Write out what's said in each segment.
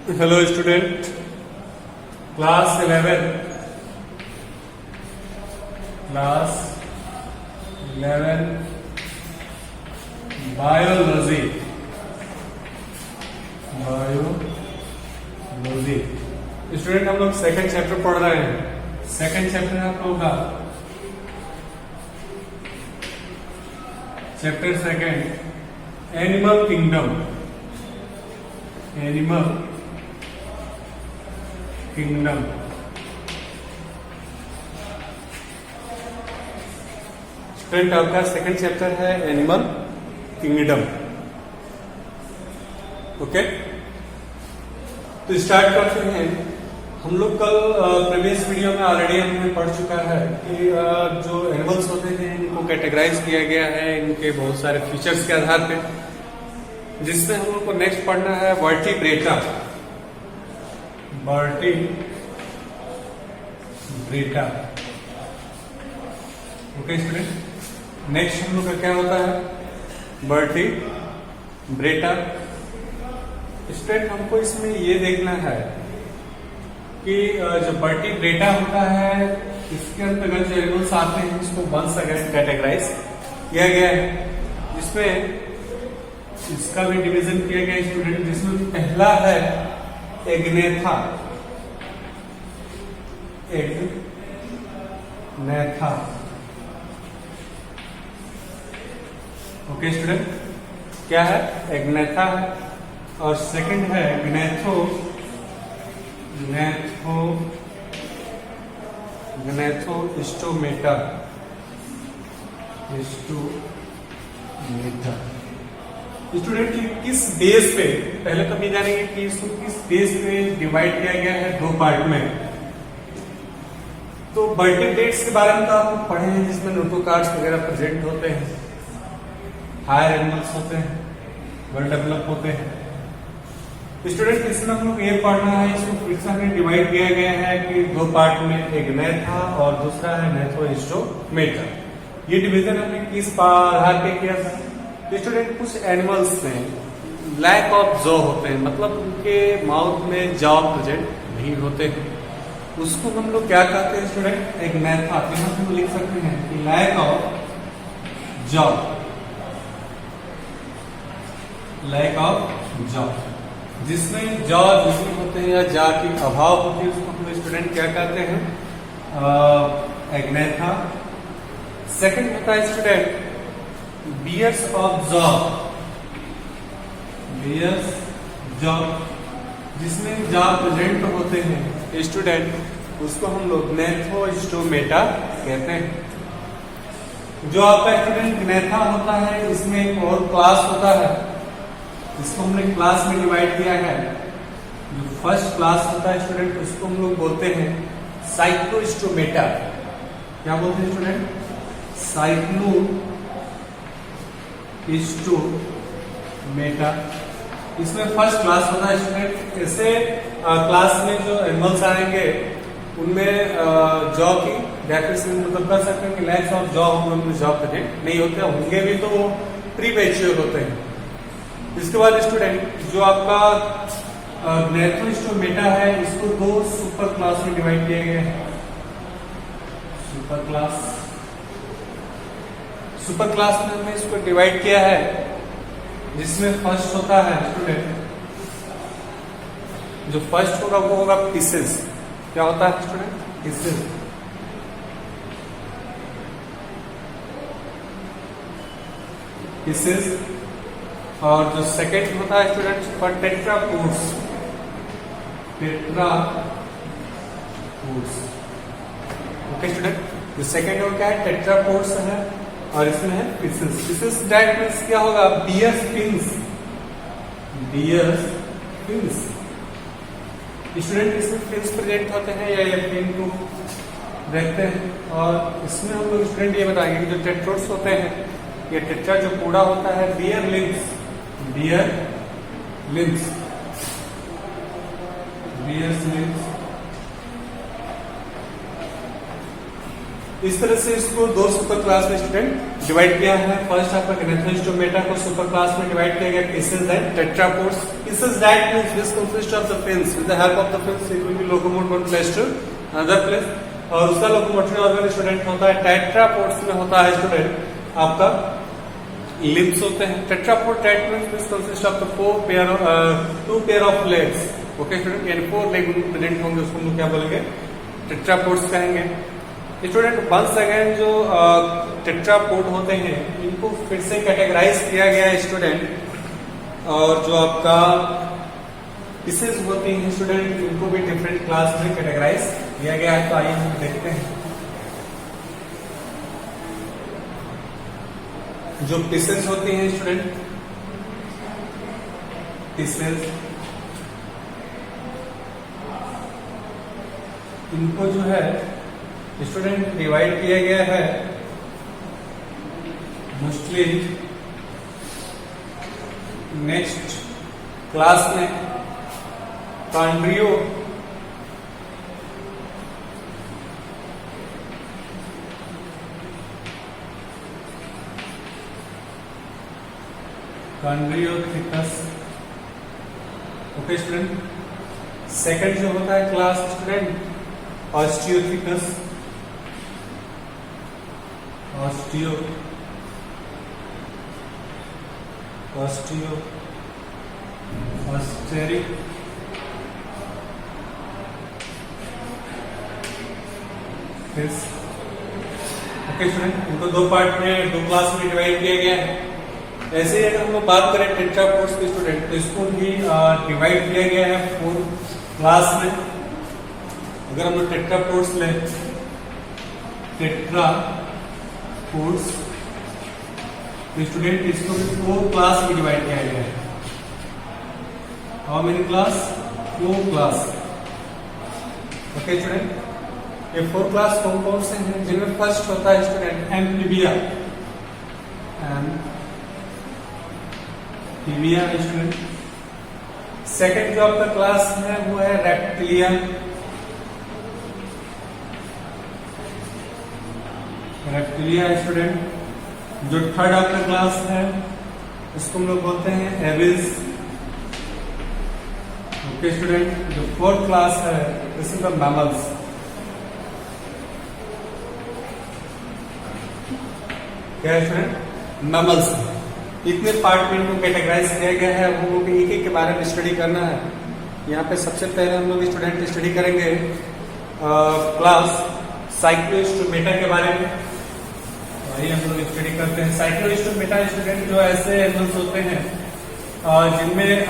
Hello student, class 11 biology. Student हम लोग second chapter पढ़ रहे हैं। सेकंड चैप्टर है आप लोगों का chapter second, animal kingdom. Student आपका सेकंड चैप्टर है एनिमल किंगडम। ओके, तो स्टार्ट करते हैं। हम लोग कल प्रीवियस वीडियो में ऑलरेडी हमने पढ़ चुका है कि जो एनिमल्स होते हैं इनको कैटेगराइज किया गया है इनके बहुत सारे फीचर्स के आधार पे, जिसमें हम लोग को नेक्स्ट पढ़ना है वर्टिब्रेटा। ओके स्टूडेंट, नेक्स्ट हम लोग का क्या होता है वर्टिब्रेटा। स्टूडेंट हमको इसमें ये देखना है कि जो वर्टिब्रेटा होता है इसके अंतर्गत जो एनिमल्स आते हैं इसको वंस अगेन कैटेगराइज किया गया है, जिसमें इसका भी डिवीजन किया गया स्टूडेंट, जिसमें पहला है एग्नेथा। ओके स्टूडेंट, क्या है एग्नेथा है, और सेकंड है ग्नेथोस्टोमेटा। स्टूडेंट किस बेस पे, पहले तो हम जानेंगे कि इसको किस बेस पे डिवाइड किया गया है दो पार्ट में। तो वर्टिब्रेट्स के बारे में तो आप पढ़े हैं, जिसमें नोटोकॉर्ड्स वगैरह प्रेजेंट होते हैं, हायर एनिमल्स होते हैं, वेल डेवलप होते हैं। स्टूडेंट इसमें हम लोग ये पढ़ना है, इसको फिर से हमें डिवाइड किया गया है कि दो पार्ट में, एक ग्नेथा और दूसरा है ग्नेथोस्टोमेटा। ये डिवीजन हमने किस आधार पे किया था? स्टूडेंट कुछ एनिमल्स में लैक ऑफ जॉ होते हैं, मतलब उनके माउथ में जॉ प्रेजेंट नहीं होते हैं, उसको हम लोग क्या कहते हैं स्टूडेंट? एक ग्नेथा। हम लिख सकते हैं कि लैक ऑफ जॉ, जिसमें जॉ नहीं होते हैं या जॉ की अभाव होती है, उसको हम स्टूडेंट क्या कहते हैं? एग्नेथा। सेकंड होता है स्टूडेंट बियर्स ऑफ जॉ, जिसमें जॉ प्रेजेंट होते हैं स्टूडेंट, उसको हम लोग ग्नेथोस्टोमेटा कहते हैं। जो आपका स्टूडेंट ग्नेथा होता है इसमें एक और क्लास होता है, इसको हमने क्लास में डिवाइड किया है। जो फर्स्ट क्लास होता है स्टूडेंट उसको हम लोग बोलते हैं साइक्लोस्टोमेटा। क्या बोलते हैं स्टूडेंट? साइक्लोस्टोमेटा। इसमें फर्स्ट क्लास होता है स्टूडेंट। ऐसे क्लास में जो एनिमल्स आएंगे उनमें जॉ की डेफिनेशन मतलब कर सकते हैं कि लैक्स ऑफ जॉ, उनमें जॉ प्रेजेंट नहीं होते, होंगे भी तो वो प्रीमैच्योर होते हैं। इसके बाद स्टूडेंट जो आपका ग्नेथोस्टोमेटा है इसको दो सुपर क्लास में डिवाइड किया गया है। सुपर क्लास में हमने इसको डिवाइड किया है, जिसमें फर्स्ट होता है स्टूडेंट, जो फर्स्ट होगा वो होगा पीसेस। क्या होता है स्टूडेंट? पीसेस। और जो सेकंड होता है student for tetrapods. Okay student, जो सेकंड हो क्या है? टेट्रापोड्स है, और इसमें है पीसेस। दैट मींस क्या होगा? Bears fins. स्टूडेंट इसमें फिन्स प्रेजेंट होते हैं या ये फिन को देखते हैं, और इसमें हम लोग स्टूडेंट ये बताएंगे कि जो टेट्रोड्स होते हैं, ये टेट्रा जो पूरा होता है बियर लिम्स। इस तरह से इसको दो सुपर क्लास में स्टूडेंट डिवाइड किया है। फर्स्ट आपका ग्नेथोस्टोमेटा को सुपर क्लास में डिवाइड किया गया Pisces and tetrapods. Pisces that means this consist of the fins, with the help of the fins it will be locomote one place to another place, और उसका locomotory organ student होता है tetrapods में होता है student आपका limbs होते हैं। Tetrapod that means this consist of the two pair of legs. Okay student, यानी 4 लेग प्रेजेंट होंगे, उसको हम लोग क्या बोलेंगे, टेट्रापोड्स कहेंगे। स्टूडेंट वंस अगेन जो टेट्रापोड होते हैं इनको फिर से कैटेगराइज किया गया है स्टूडेंट, और जो आपका पीसेस होती हैं स्टूडेंट इनको भी डिफरेंट क्लास में कैटेगराइज किया गया है। तो आइए हम देखते हैं जो पीसेस होती हैं स्टूडेंट, पीसेस इनको जो है स्टूडेंट डिवाइड किया गया है मोस्टली नेक्स्ट क्लास में कॉन्ड्रियो, कॉन्ड्रियोथिकस। ओके स्टूडेंट, सेकंड जो होता है क्लास स्टूडेंट ऑस्टियोथिकस, ऑस्टेरिक, ओके स्टूडेंट, इनको दो पार्ट में, दो क्लास में डिवाइड किया गया है। ऐसे ही अगर हम लोग बात करें टेट्रापोड्स के स्टूडेंट तो इसको भी डिवाइड किया गया है 4 क्लास में। अगर हम लोग टेट्रापोड्स लें, टेट्रापोड्स तो स्टूडेंट इसको भी 4 क्लास में डिवाइड किया गया है। How many class? 4 class. Okay student, ये 4 क्लास कौन कौन से हैं, जिनमें फर्स्ट होता है student amphibia, amphibia student. Second जो आपका क्लास है वो है रेप्टिलिया, रेप्टिलिया स्टूडेंट। जो थर्ड आपका क्लास है इसको हम लोग बोलते हैं एविस। ओके स्टूडेंट, जो फोर्थ क्लास है दिस इज द मैमल्स। क्या है स्टूडेंट? मैमल्स। इतने पार्ट में इनको कैटेगराइज किया गया है, वो लोग एक एक के बारे में स्टडी करना है। यहाँ पे सबसे पहले हम लोग स्टूडेंट स्टडी करेंगे क्लास साइक्लोस्टोमेटा के बारे में। वही हम लोग स्टडी करते हैं साइक्लोस्टोमेटा स्टूडेंट, जो ऐसे एनिमल्स होते हैं जिनमें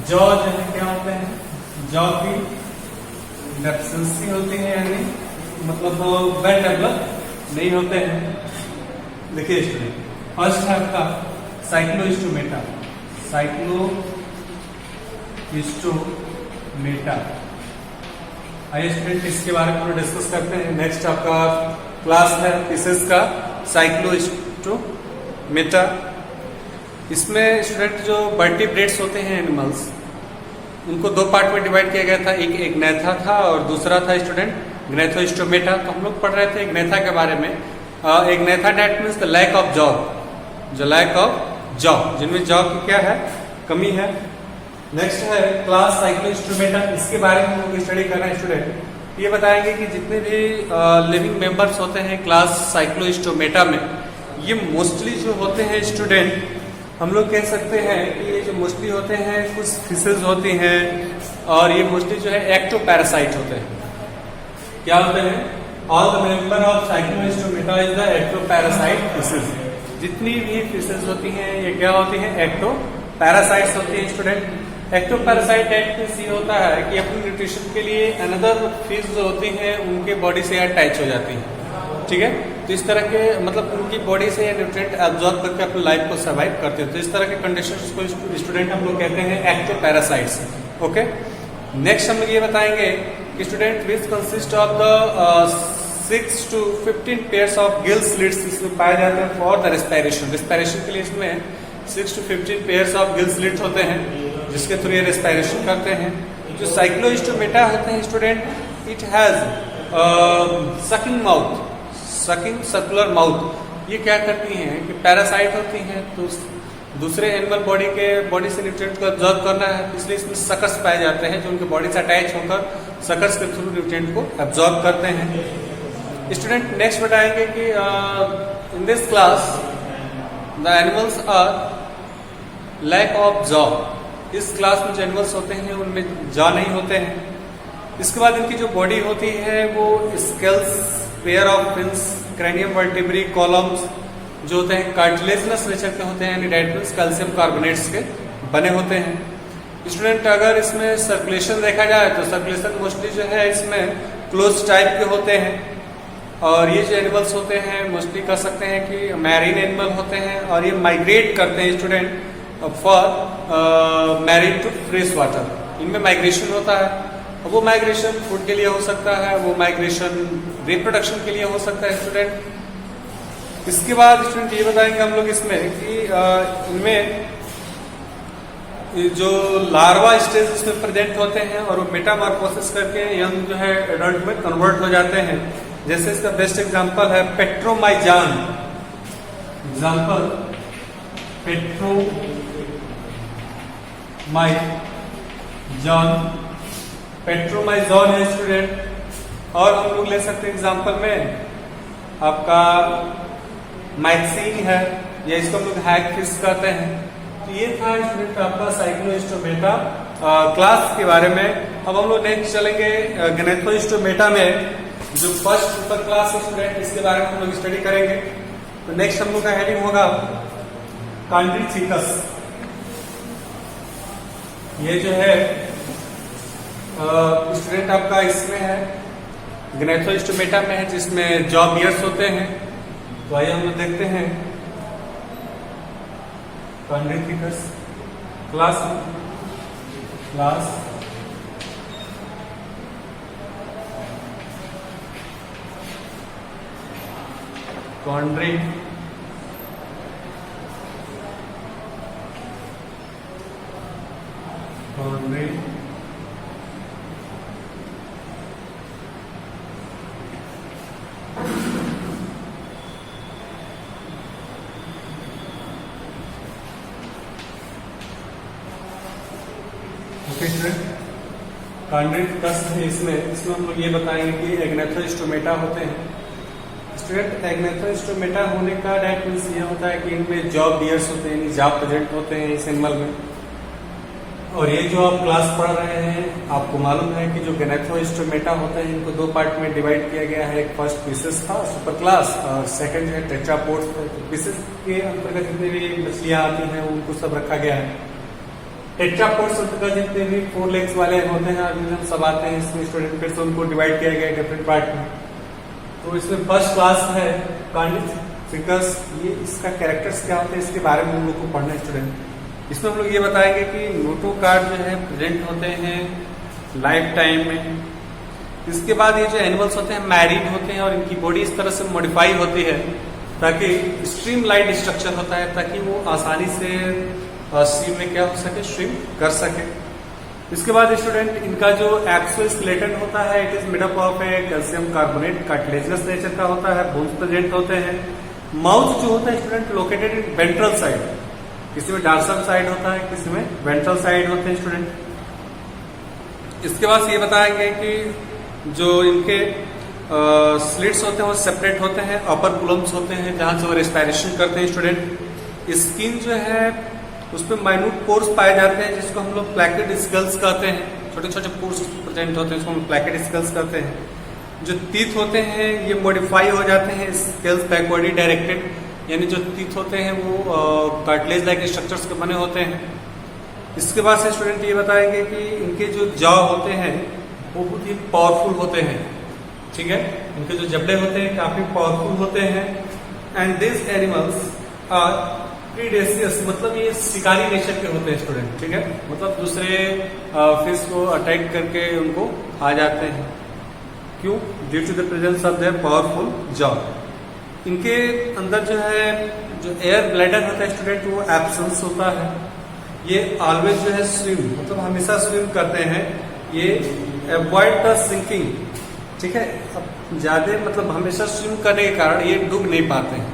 जॉ जो है क्या होते हैं, जॉ की डेफिशिएंसी होती है, यानी मतलब वेल डेवलप नहीं होते हैं। देखिए स्टूडेंट, फर्स्ट है आपका साइक्लोस्टोमेटा, साइक्लोस्टोमेटा। आइए स्टूडेंट इसके बारे में डिस्कस करते हैं। नेक्स्ट आपका क्लास है पीसेस का साइक्लोस्टोमेटा। इसमें स्टूडेंट जो वर्टिब्रेट्स होते हैं एनिमल्स, उनको दो पार्ट में डिवाइड किया गया था। एक ग्नेथा था और दूसरा था स्टूडेंट ग्नेथोस्टोमेटा। तो हम लोग पढ़ रहे थे ग्नेथा के बारे में। Gnatha that means the lack of jaw, जो लैक ऑफ जॉ, जिनमें जॉ की क्या है, कमी है। नेक्स्ट है क्लास साइक्लोस्टोमेटा, इसके बारे में हम लोग स्टडी कर रहे हैं स्टूडेंट। ये बताएंगे कि जितने भी लिविंग मेंबर्स होते हैं क्लास साइक्लोस्टोमेटा में, ये मोस्टली जो होते हैं स्टूडेंट, हम लोग कह सकते हैं कि ये जो मोस्टली होते हैं कुछ फिशेज होती हैं, और ये मोस्टली जो है एक्टोपैरासाइट होते हैं। क्या होते हैं? All the member of Cyclostomata is the ectoparasite fishes. जितनी भी फिशेज होती हैं ये क्या होती हैं, एक्टोपैरासाइट्स होती हैं स्टूडेंट। एक्टोपैरासाइट मींस ये होता है कि अपने न्यूट्रिशन के लिए अनदर फिश जो होती हैं उनके बॉडी से अटैच हो जाती हैं, ठीक है। तो इस तरह के मतलब उनकी बॉडी से न्यूट्रिएंट एब्जॉर्ब करके अपनी लाइफ को सर्वाइव करते हैं। तो इस तरह के कंडीशंस को स्टूडेंट हम लोग कहते हैं एक्टोपैरासाइट्स। ओके, नेक्स्ट हम लोग ये बताएंगे कि student which consist of the 6 to 15 pairs of gill slits इसमें पाए जाते हैं फॉर द रेस्पिरेशन। रेस्पिरेशन के लिए इसमें 6 to 15 pairs of gill slits होते हैं, जिसके थ्रू ये रेस्पिरेशन करते हैं। जो साइक्लोस्टोमेटा होते हैं student, it has sucking mouth, sucking circular mouth, ये क्या करती हैं कि पैरासाइट होती हैं, तो दूसरे एनिमल बॉडी से न्यूट्रिएंट को एब्जॉर्ब करना है, इसलिए इसमें सकर्स पाए जाते हैं जो उनके बॉडी से अटैच होकर सकर्स के थ्रू न्यूट्रिएंट को एब्जॉर्ब करते हैं। स्टूडेंट नेक्स्ट बताएंगे कि in this class the animals are lack of jaw. इस क्लास में जो एनिमल्स होते हैं उनमें जॉ नहीं होते हैं। इसके बाद इनकी जो बॉडी होती है वो scales, pair of fins, cranium vertebrae, columns जो होते हैं कार्टिलेजिनस नेचर के होते हैं, यानी डेड फिन्स कैल्शियम कार्बोनेट्स के बने होते हैं। स्टूडेंट अगर इसमें सर्कुलेशन देखा जाए तो सर्कुलेशन मोस्टली जो है इसमें क्लोज टाइप के होते हैं, और ये जो एनिमल्स होते हैं मोस्टली कह सकते हैं कि मैरीन एनिमल होते हैं, और ये माइग्रेट करते हैं student for marine to fresh water. इनमें माइग्रेशन होता है, वो माइग्रेशन फूड के लिए हो सकता है, वो माइग्रेशन रिप्रोडक्शन के लिए हो सकता है स्टूडेंट। इसके बाद स्टूडेंट ये बताएंगे हम लोग इसमें कि इनमें जो लार्वा स्टेज इसमें प्रेजेंट होते हैं और वो मेटामॉर्फोसिस करके यंग जो है एडल्ट में कन्वर्ट हो जाते हैं। जैसे इसका बेस्ट एग्जांपल है पेट्रोमाइजान। एग्जांपल पेट्रोमाइजॉन है स्टूडेंट। और हम लोग ले सकते हैं एग्जांपल में आपका माइक्सिन है, या इसको हम लोग हैग फिश कहते हैं। तो ये था स्टूडेंट आपका साइक्लोस्टोमेटा क्लास के बारे में। अब हम लोग नेक्स्ट चलेंगे गैनेथोस्टोमेटा में, जो फर्स्ट सुपर क्लास है स्टूडेंट, इसके बारे में हम लोग स्टडी करेंगे। तो नेक्स्ट हम लोग का हेडिंग होगा कॉन्ड्रीथिकस। ये जो है स्टूडेंट आपका इसमें है गैनेथोस्टोमेटा में है, जिसमें जॉ बियर्स होते हैं। तो आइए हम लोग देखते हैं कॉन्ड्रीथिकस क्लास कॉन्ड्री कॉन्ड्रीथिकस है। इसमें हम लोग ये बताएंगे कि एग्नेथोस्टोमेटा होते हैं। स्टूडेंट एग्नेथोस्टोमेटा होने का डायरेक्ट मीन्स ये होता है कि इनमें जॉ बियर्स होते हैं, यानी जॉ प्रेजेंट होते हैं इस एनिमल में। और ये जो आप क्लास पढ़ रहे हैं, आपको मालूम है कि जो गैनेथोस्टोमेटा होते हैं इनको दो पार्ट में डिवाइड किया गया है। एक फर्स्ट पीसेस था सुपर क्लास, और सेकंड है टेट्रापोड्स। पीसेस के अंतर्गत जितने भी मछलियां आती हैं उनको सब रखा गया है। टेट्रापोड्स अंतर्गत जितने भी 4 लेग्स वाले होते हैं ऑर्गेनिज्म सब आते हैं इसमें स्टूडेंट, फिर से उनको डिवाइड किया गया है डिफरेंट पार्ट में। तो इसमें फर्स्ट क्लास है कॉन्ड्रीथिकस। ये इसका कैरेक्टर्स क्या होते हैं इसके बारे में हम लोग को पढ़ना है स्टूडेंट। इसमें हम लोग ये बताएंगे कि नोटोकार्ड जो है प्रेजेंट होते हैं लाइफ टाइम में। इसके बाद ये जो एनिमल्स होते हैं मैरीन होते हैं, और इनकी बॉडी इस तरह से मॉडिफाई होती है ताकि स्ट्रीमलाइन स्ट्रक्चर होता है, ताकि वो आसानी से सी में क्या हो सके, स्विम कर सके। इसके बाद स्टूडेंट इनका जो एक्सोस्केलेटन होता है it is made up of A calcium carbonate, cartilaginous nature का होता है, बोन्स प्रेजेंट होते हैं। माउथ जो होता है student located in ventral side, किसी में डॉर्सल साइड होता है, किसी में वेंट्रल साइड होते हैं स्टूडेंट। इसके बाद ये बताएंगे कि जो इनके स्लिट्स होते हैं वो सेपरेट होते हैं, अपर पुलम्स होते हैं जहां से वो रेस्पिरेशन करते हैं स्टूडेंट। स्किन जो है उसमें माइन्यूट पोर्स पाए जाते हैं जिसको हम लोग प्लैकेट स्कल्स कहते हैं, छोटे छोटे पोर्स प्रेजेंट होते हैं इसको हम प्लैकेट स्कल्स कहते हैं। जो टीथ होते हैं ये मॉडिफाई हो जाते हैं स्केल्स बैकवर्डली डायरेक्टेड, यानी जो टीथ होते हैं वो कार्टिलेज लाइक स्ट्रक्चर्स के बने होते हैं। इसके बाद से स्टूडेंट ये बताएंगे कि इनके जो जॉ होते हैं वो बहुत ही पावरफुल होते हैं, ठीक है। इनके जो जबड़े होते हैं काफी पावरफुल होते हैं। And this animals are predaceous, मतलब ये शिकारी नेचर के होते हैं स्टूडेंट, ठीक है। मतलब दूसरे फिश को अटैक करके उनको खा जाते हैं। क्यों? Due to the presence of their powerful jaw. इनके अंदर जो है जो एयर ब्लैडर होता है स्टूडेंट वो एब्सेंस होता है। ये ऑलवेज जो है स्विम, मतलब हमेशा स्विम करते हैं। ये अवॉइड द सिंकिंग, ठीक है। अब ज्यादा मतलब हमेशा स्विम करने के कारण ये डूब नहीं पाते हैं,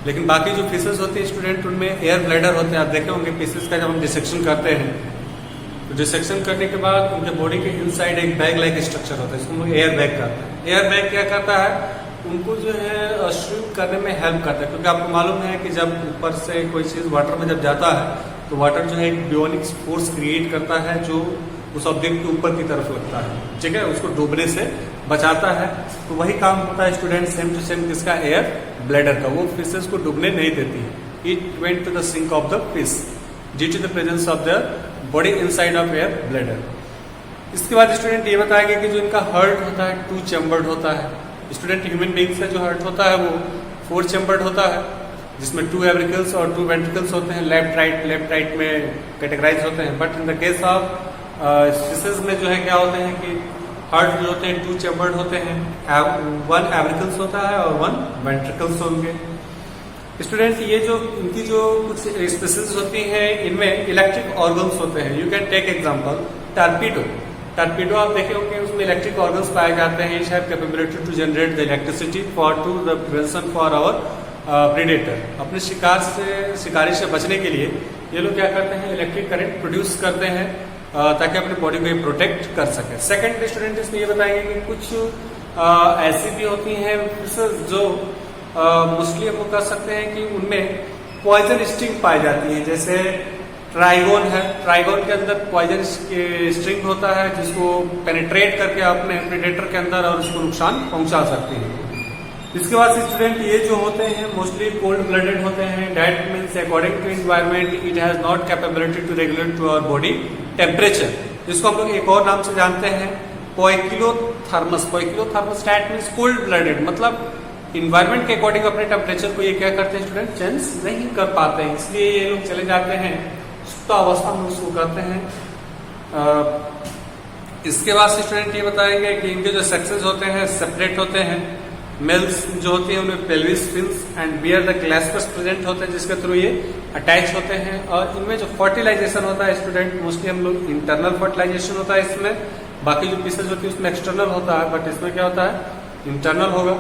लेकिन बाकी जो फिशेस होती है स्टूडेंट, उनमें एयर ब्लैडर होते हैं। आप देखे होंगे फिशेस का जब हम डिसेक्शन करते हैं तो डिसेक्शन करने के बाद उनके बॉडी के इनसाइड एक बैग लाइक स्ट्रक्चर होता है, इसको हम लोग एयर बैग कहते हैं। एयर बैग क्या करता है, उनको जो है स्विम करने में हेल्प करता है, क्योंकि आपको मालूम है कि जब ऊपर से कोई चीज वाटर में जब जाता है तो वाटर जो है एक बियोनिक फोर्स क्रिएट करता है जो उस ऑब्जेक्ट के ऊपर की तरफ लगता है, ठीक है, उसको डूबने से बचाता है। तो वही काम होता है स्टूडेंट सेम टू सेम किसका, एयर ब्लैडर का। वो फिशेस को डूबने नहीं देती है। It went to the sink of the fish due to the presence of the body inside of air bladder. इसके बाद स्टूडेंट ये बताएगा कि जो इनका हार्ट होता है 2 चैम्बर्ड होता है। स्टूडेंट ह्यूमन बींग्स का जो हार्ट होता है वो 4 चैम्बर्ड होता है, जिसमें 2 एवरिकल्स और 2 वेंट्रिकल्स होते हैं, लेफ्ट राइट में कैटेगराइज होते हैं। But in the case of fishes में जो है क्या होते हैं कि हार्ट जो होते हैं 2 चैम्बर्ड होते हैं, 1 एवरिकल्स होता है और 1 वेंट्रिकल्स होंगे। स्टूडेंट ये जो इनकी जो कुछ स्पीसीज होती हैं इनमें इलेक्ट्रिक ऑर्गन्स होते हैं। You can take example torpedo आप देखे होंगे, उसमें इलेक्ट्रिक ऑर्गन्स पाए जाते हैं। It have capability to generate the electricity for to the prevention for our predator. अपने शिकारी से बचने के लिए ये लोग क्या करते हैं, इलेक्ट्रिक करंट प्रोड्यूस करते हैं ताकि अपने बॉडी को ये प्रोटेक्ट कर सके। सेकंड स्टूडेंट इसमें ये बताएंगे कि कुछ ऐसी भी होती हैं जो मोस्टली हम लोग कर सकते हैं कि उनमें पॉइजन स्टिंग पाई जाती है। जैसे ट्राइगोन है, ट्राइगोन के अंदर पॉइजन स्ट्रिंग होता है जिसको पेनिट्रेट करके अपने प्रेडेटर के अंदर और उसको नुकसान पहुंचा सकती है। इसके बाद स्टूडेंट ये जो होते हैं मोस्टली कोल्ड ब्लडेड होते हैं। That means according to environment it has not capability to regulate to our body temperature, जिसको हम लोग एक और नाम से जानते हैं poikilotherms. Poikilothermostat means cold blooded, मतलब इन्वायरमेंट के अकॉर्डिंग अपने टेम्परेचर को ये क्या करते हैं स्टूडेंट, चेंज नहीं कर पाते हैं, इसलिए ये लोग चले जाते हैं सुप्त अवस्था में, उसको कहते हैं। इसके बाद स्टूडेंट ये बताएंगे कि इनके जो सेक्सेस होते हैं सेपरेट होते हैं। मेल्स जो होती है उनमें pelvis fins and bear the claspers present होते हैं, जिसके थ्रू ये अटैच होते हैं। और इनमें जो फर्टिलाइजेशन होता है स्टूडेंट मोस्टली हम लोग इंटरनल फर्टिलाइजेशन होता है इसमें, बाकी जो पीसेज होती है उसमें एक्सटर्नल होता है, बट इसमें क्या होता है इंटरनल होगा।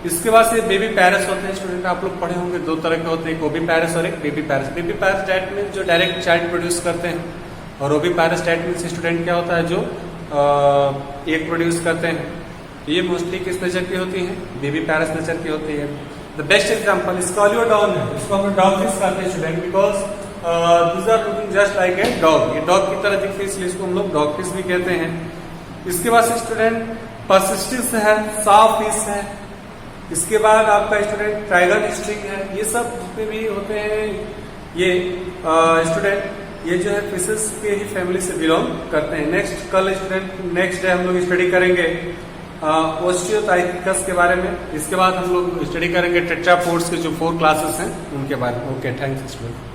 इसके बाद से बेबी पैरस होते हैं स्टूडेंट, आप लोग पढ़े होंगे 2 तरह के होते हैं, एक ओबी पैरस और एक बेबी पैरस। बेबी पैरस डैट मीन जो डायरेक्ट चाइल्ड प्रोड्यूस करते हैं, और ओबी पैरस डैट मीन स्टूडेंट क्या होता है जो एक प्रोड्यूस करते हैं। तो ये मोस्टली किस नेचर की होती है, बेबी पैरस नेचर की होती है। द बेस्ट एग्जाम्पल स्कॉलियोडॉन है, इसको हम डॉग फिश कहते हैं student, because these are looking just like a dog. ये डॉग की तरह दिखती है इसलिए इसको हम लोग डॉग फिश भी कहते हैं। इसके बाद स्टूडेंट परसिस्टिस है, सॉ फिश है। इसके बाद आपका स्टूडेंट ट्राइगन स्ट्रिंग है। ये सब जितने भी होते हैं ये स्टूडेंट ये जो है फिशेस के ही फैमिली से बिलोंग करते हैं। नेक्स्ट डे हम लोग स्टडी करेंगे ओस्टियोटाइथिकस के बारे में। इसके बाद हम लोग स्टडी करेंगे टेट्रापोड्स के जो 4 क्लासेस हैं उनके बारे में। Okay, thanks student.